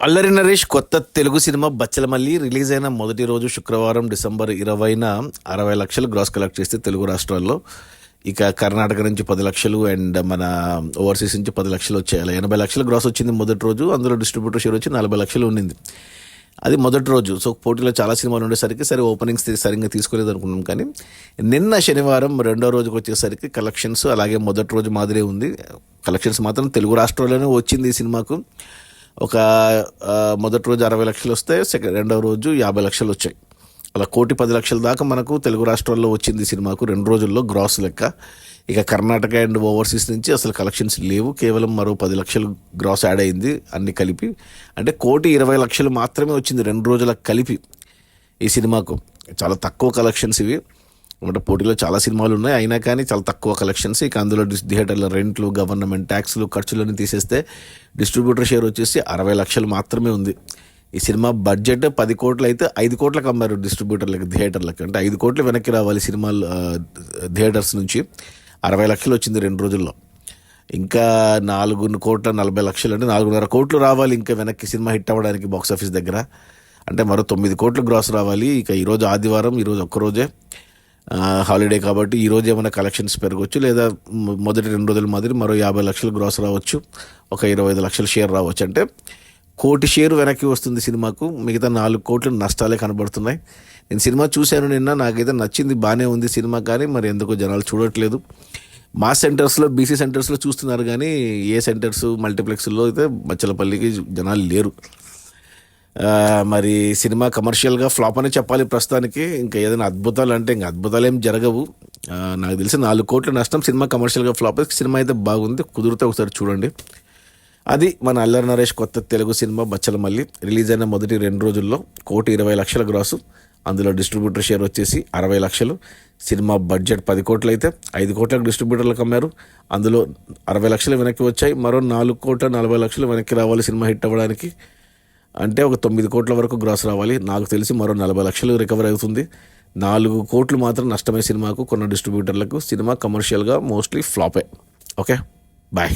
అల్లరి నరేష్ కొత్త Telugu cinema Bachhala Malli release అయిన మొదటి రోజు శుక్రవారం డిసెంబర్ 20న 60 లక్షలు గ్రాస్ కలెక్ట్ చేస్తే తెలుగు రాష్ట్రాల్లో. ఇక కర్ణాటక నుంచి 10 లక్షలు అండ్ మన ఓవర్సీస్ నుంచి 10 లక్షలు వచ్చాయి. అలా 80 లక్షలు గ్రాస్ వచ్చింది మొదటి రోజు. అందులో డిస్ట్రిబ్యూటర్ షేర్ వచ్చి 40 లక్షలు ఉండింది. అది మొదటి రోజు. సో పోటీలో చాలా సినిమాలు ఉండేసరికి సరే ఓపెనింగ్స్ సరిగ్గా తీసుకోలేదు అనుకున్నాం. కానీ నిన్న శనివారం రెండో రోజుకి వచ్చేసరికి కలెక్షన్స్ అలాగే మొదటి రోజు మాదిరే ఉంది. కలెక్షన్స్ మాత్రం తెలుగు రాష్ట్రాల్లోనే వచ్చింది ఈ సినిమాకు. ఒక మొదటి రోజు 60 లక్షలు వస్తే రెండవ రోజు 50 లక్షలు వచ్చాయి. అలా 1,10,00,000 దాకా మనకు తెలుగు రాష్ట్రాల్లో వచ్చింది సినిమాకు 2 రోజుల్లో గ్రాస్ లెక్క. ఇక కర్ణాటక అండ్ ఓవర్సీస్ నుంచి అసలు కలెక్షన్స్ లేవు. కేవలం మరో 10 లక్షలు గ్రాస్ యాడ్ అయింది అన్ని కలిపి. అంటే 1,20,00,000 మాత్రమే వచ్చింది 2 రోజులకు కలిపి ఈ సినిమాకు. చాలా తక్కువ కలెక్షన్స్ ఇవి. అంటే పోటీలో చాలా సినిమాలు ఉన్నాయి, అయినా కానీ చాలా తక్కువ కలెక్షన్స్. ఇక అందులో థియేటర్ల రెంట్లు, గవర్నమెంట్ ట్యాక్స్లు, ఖర్చులన్నీ తీసేస్తే డిస్ట్రిబ్యూటర్ షేర్ వచ్చేసి 60 లక్షలు మాత్రమే ఉంది. ఈ సినిమా బడ్జెట్ 10 కోట్లు అయితే 5 కోట్లకు అమ్మారు డిస్ట్రిబ్యూటర్లకి, థియేటర్లకి. అంటే 5 కోట్లు వెనక్కి రావాలి సినిమాలు థియేటర్స్ నుంచి. 60 లక్షలు వచ్చింది 2 రోజుల్లో. ఇంకా 4,40,00,000 అంటే 4.5 కోట్లు రావాలి ఇంకా వెనక్కి సినిమా హిట్ అవ్వడానికి బాక్స్ ఆఫీస్ దగ్గర. అంటే మరో 9 కోట్లు గ్రాస్ రావాలి. ఇక ఈరోజు ఆదివారం, ఈరోజు ఒక్కరోజే హాలిడే కాబట్టి ఈరోజు ఏమైనా కలెక్షన్స్ పెరగవచ్చు, లేదా మొదటి 2 రోజుల మాదిరి మరో 50 లక్షలు గ్రాస్ రావచ్చు, ఒక 25 లక్షల షేర్ రావచ్చు. అంటే 1 కోటి షేరు వెనక్కి వస్తుంది సినిమాకు. మిగతా 4 కోట్లు నష్టాలే కనబడుతున్నాయి. నేను సినిమా చూశాను నిన్న, నాకైతే నచ్చింది, బాగానే ఉంది సినిమా. కానీ మరి ఎందుకో జనాలు చూడట్లేదు. మా సెంటర్స్లో, బీసీ సెంటర్స్లో చూస్తున్నారు, కానీ ఏ సెంటర్స్ మల్టీప్లెక్స్లో అయితే బచ్చలపల్లికి జనాలు లేరు. మరి సినిమా కమర్షియల్గా ఫ్లాప్ అని చెప్పాలి ప్రస్తుతానికి. ఇంకా ఏదైనా అద్భుతాలు అంటే ఇంకా అద్భుతాలు ఏం జరగవు. నాకు తెలిసి 4 కోట్ల నష్టం సినిమా కమర్షియల్గా ఫ్లాప్. సినిమా అయితే బాగుంది, కుదిరితే ఒకసారి చూడండి. అది మన అల్లరి నరేష్ కొత్త తెలుగు సినిమా బచ్చలమల్లి. రిలీజ్ అయిన మొదటి 2 రోజుల్లో 1,20,00,000 గ్రాసు. అందులో డిస్ట్రిబ్యూటర్ షేర్ వచ్చేసి 60 లక్షలు. సినిమా బడ్జెట్ 10 కోట్లు అయితే 5 కోట్లకు డిస్ట్రిబ్యూటర్లకు అమ్మారు. అందులో 60 లక్షలు వెనక్కి వచ్చాయి. మరో 4,40,00,000 వెనక్కి రావాలి సినిమా హిట్ అవ్వడానికి. అంటే ఒక 9 కోట్ల వరకు గ్రాస్ రావాలి. నాకు తెలిసి మరో 40 లక్షలు రికవర్ అవుతుంది. 4 కోట్లు మాత్రం నష్టమే సినిమాకు, కొన్న డిస్ట్రిబ్యూటర్లకు. సినిమా కమర్షియల్గా మోస్ట్లీ ఫ్లాపే. Okay, bye.